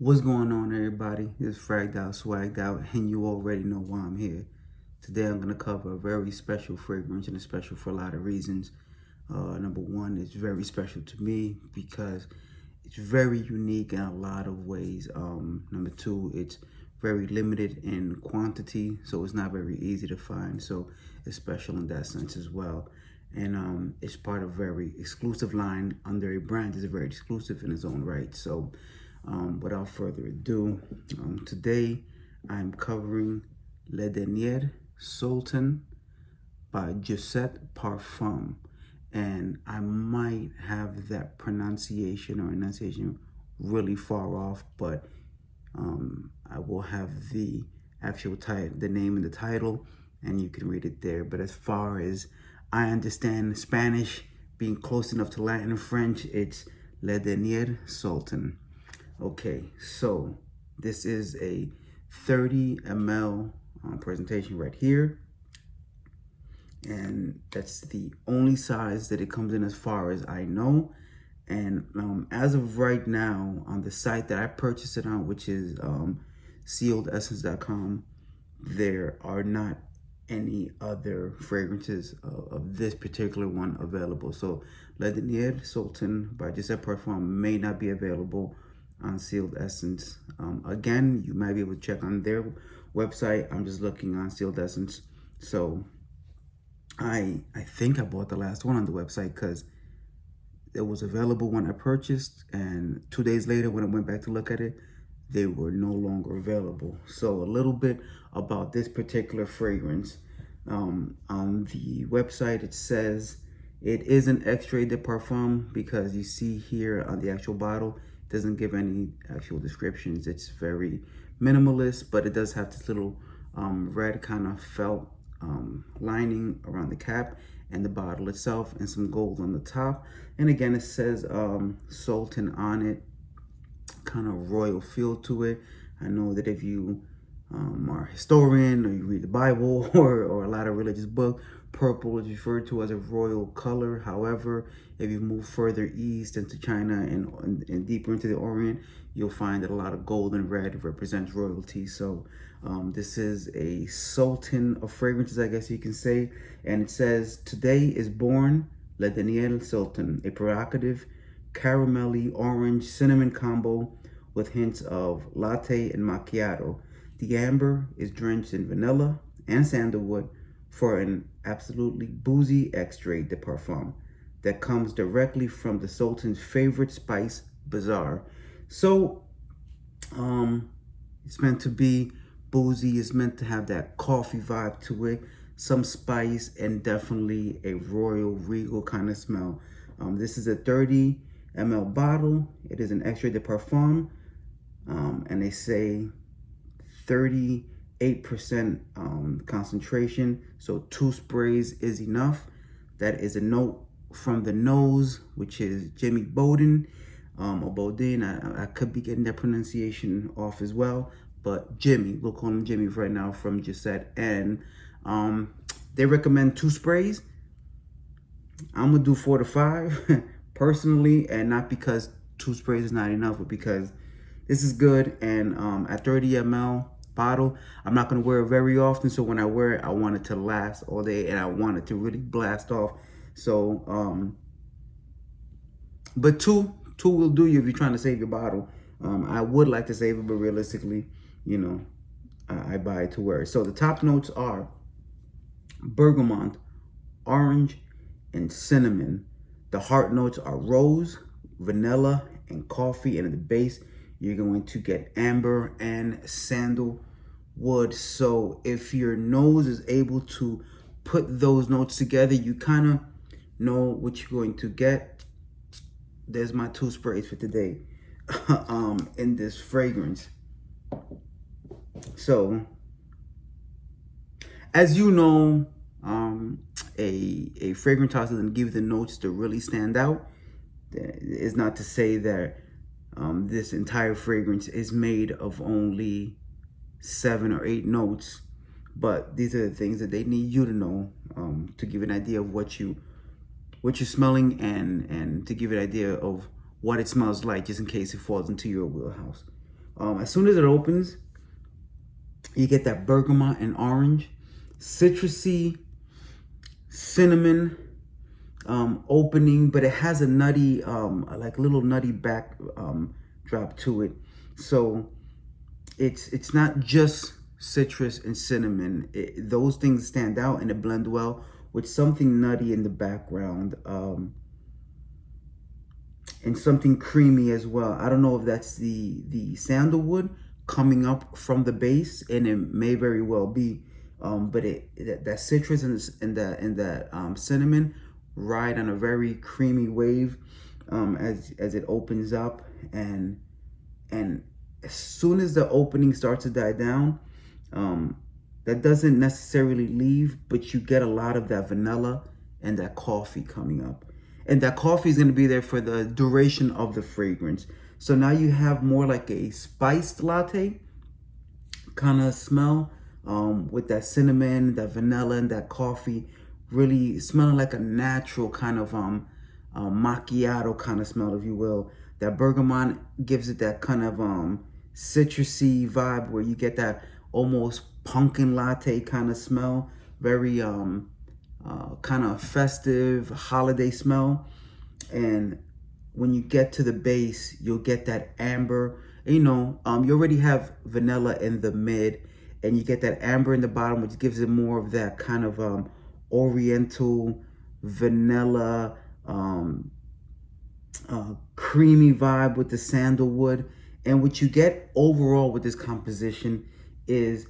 What's going on, everybody? It's Fragged Out, Swagged Out, and you already know why I'm here. Today I'm going to cover a very special fragrance, and it's special for a lot of reasons. Number one, it's very special to me because it's very unique in a lot of ways. Number two, it's very limited in quantity, so it's not very easy to find. So it's special in that sense as well. And it's part of a very exclusive line under a brand that's very exclusive in its own right. So without further ado, today I'm covering Le Dernier Sultan by Extrait de Parfum. And I might have that pronunciation or enunciation really far off, but I will have the actual title, the name and the title, and you can read it there. But as far as I understand Spanish, being close enough to Latin and French, it's Le Dernier Sultan. Okay, so this is a 30 ml presentation right here. And that's the only size that it comes in as far as I know. And as of right now, on the site that I purchased it on, which is sealedessence.com, there are not any other fragrances of this particular one available. So Le Dernier Sultan by Extrait de Parfum may not be available on Sealed Essence. Again, you might be able to check on their website. I'm just looking on Sealed Essence. So I think I bought the last one on the website because it was available when I purchased, and 2 days later when I went back to look at it, they were no longer available. So a little bit about this particular fragrance. On the website, it says it is an Extrait de Parfum because you see here on the actual bottle, it doesn't give any actual descriptions. It's very minimalist, but it does have this little red kind of felt lining around the cap and the bottle itself, and some gold on the top. And again, it says Sultan on it, kind of royal feel to it. I know that if you are a historian or you read the Bible or a lot of religious books, purple is referred to as a royal color. However, if you move further east into China and deeper into the Orient, you'll find that a lot of gold and red represents royalty. So this is a sultan of fragrances, I guess you can say. And it says, today is born Le Dernier Sultan, a provocative caramely orange cinnamon combo with hints of latte and macchiato. The amber is drenched in vanilla and sandalwood for an absolutely boozy extrait de parfum that comes directly from the Sultan's favorite spice, bazaar. So it's meant to be boozy. It's meant to have that coffee vibe to it, some spice, and definitely a royal, regal kind of smell. This is a 30 ml bottle. It is an Extrait de Parfum, and they say 38% concentration, so 2 sprays is enough. That is a note from the nose, which is Jimmy Bowden, or Bowden. I could be getting that pronunciation off as well, but Jimmy, we'll call him Jimmy right now, from Gisette. And they recommend 2 sprays. I'm gonna do 4 to 5 personally, and not because 2 sprays is not enough, but because this is good. And at 30 ml bottle, I'm not gonna wear it very often, so when I wear it, I want it to last all day and I want it to really blast off. So but two will do you if you're trying to save your bottle. I would like to save it, but realistically, you know, I buy it to wear it. So the top notes are bergamot, orange, and cinnamon. The heart notes are rose, vanilla, and coffee. And at the base, you're going to get amber and sandalwood. So if your nose is able to put those notes together, you kind of know what you're going to get. There's my 2 sprays for today in this fragrance. So as you know, a fragrance house doesn't give the notes to really stand out. It's not to say that this entire fragrance is made of only 7 or 8 notes, but these are the things that they need you to know to give an idea of what you're smelling, and to give an idea of what it smells like, just in case it falls into your wheelhouse. As soon as it opens, you get that bergamot and orange, citrusy, cinnamon opening, but it has a nutty, like little nutty back drop to it. So it's not just citrus and cinnamon. Those things stand out and it blend well with something nutty in the background, and something creamy as well. I don't know if that's the sandalwood coming up from the base, and it may very well be, but that citrus and that cinnamon ride on a very creamy wave as it opens up, and as soon as the opening starts to die down, that doesn't necessarily leave, but you get a lot of that vanilla and that coffee coming up. And that coffee is going to be there for the duration of the fragrance. So now you have more like a spiced latte kind of smell, with that cinnamon, that vanilla, and that coffee, really smelling like a natural kind of macchiato kind of smell, if you will. That bergamot gives it that kind of citrusy vibe where you get that almost pumpkin latte kind of smell, very kind of festive holiday smell. And when you get to the base, you'll get that amber. You know, you already have vanilla in the mid, and you get that amber in the bottom, which gives it more of that kind of oriental vanilla creamy vibe with the sandalwood. And what you get overall with this composition is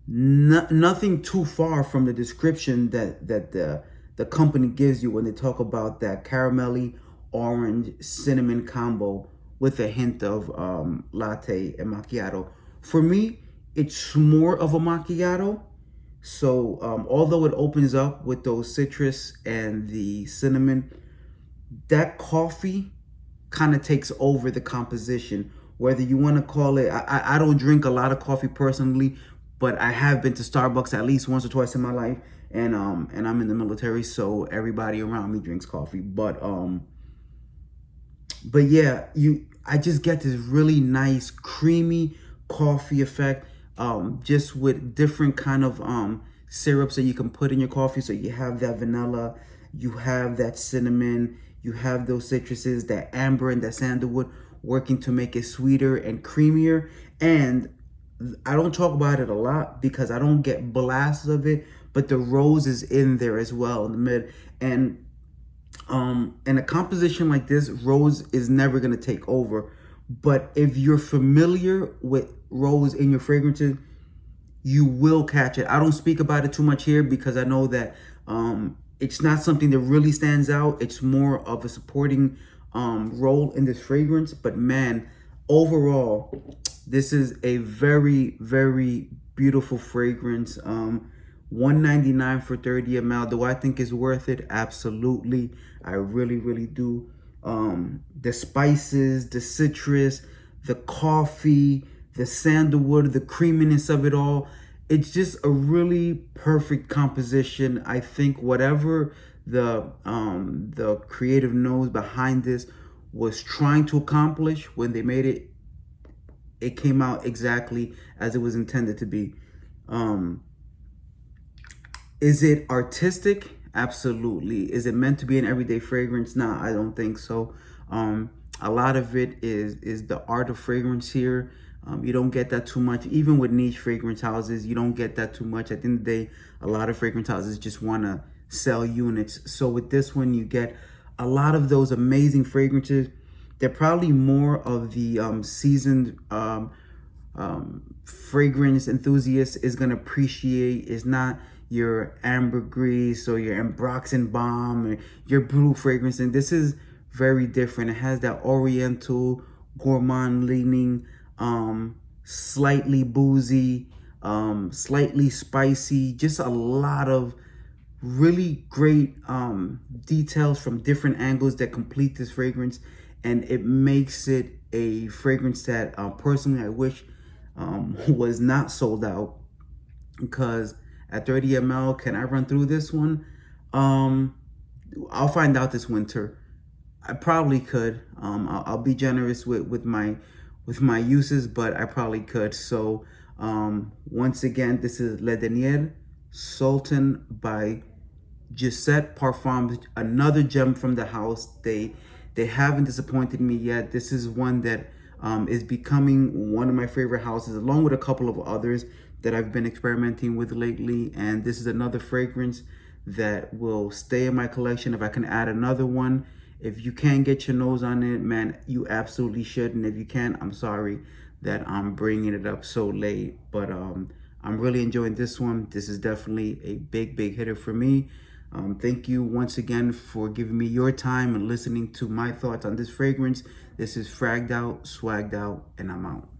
nothing too far from the description that the company gives you when they talk about that caramely orange cinnamon combo with a hint of latte and macchiato. For me, it's more of a macchiato. So although it opens up with those citrus and the cinnamon, that coffee kind of takes over the composition. Whether you want to call it, I don't drink a lot of coffee personally, but I have been to Starbucks at least once or twice in my life, and I'm in the military, so everybody around me drinks coffee. But yeah, I just get this really nice creamy coffee effect, just with different kind of syrups that you can put in your coffee. So you have that vanilla, you have that cinnamon, you have those citruses, that amber and that sandalwood working to make it sweeter and creamier. And I don't talk about it a lot because I don't get blasts of it, but the rose is in there as well in the mid. And in a composition like this, rose is never going to take over. But if you're familiar with rose in your fragrances, you will catch it. I don't speak about it too much here because I know that it's not something that really stands out. It's more of a supporting role in this fragrance. But man, overall, this is a very, very beautiful fragrance. $1.99 for 30 ml. Do I think it's worth it? Absolutely. I really, really do. The spices, the citrus, the coffee, the sandalwood, the creaminess of it all. It's just a really perfect composition. I think whatever the creative nose behind this was trying to accomplish when they made it, it came out exactly as it was intended to be. Is it artistic? Absolutely. Is it meant to be an everyday fragrance? Nah, I don't think so. A lot of it is the art of fragrance here. You don't get that too much. Even with niche fragrance houses, you don't get that too much. At the end of the day, a lot of fragrance houses just want to sell units. So with this one, you get a lot of those amazing fragrances. They're probably more of the seasoned fragrance enthusiast is going to appreciate. It's not your ambergris or your ambroxan balm or your blue fragrance. And this is very different. It has that oriental gourmand leaning, slightly boozy, slightly spicy, just a lot of really great details from different angles that complete this fragrance. And it makes it a fragrance that personally I wish was not sold out, because at 30 ml, can I run through this one? I'll find out this winter. I probably could. I'll be generous with my with my uses, but I probably could. So once again, this is Le Dernier Sultan by Extrait de Parfum, another gem from the house. They haven't disappointed me yet. This is one that is becoming one of my favorite houses, along with a couple of others that I've been experimenting with lately. And this is another fragrance that will stay in my collection. If I can add another one, if you can get your nose on it, man, you absolutely should. And if you can, I'm sorry that I'm bringing it up so late, but I'm really enjoying this one. This is definitely a big hitter for me. Thank you once again for giving me your time and listening to my thoughts on this fragrance. This is Fragged Out, Swagged Out, and I'm out.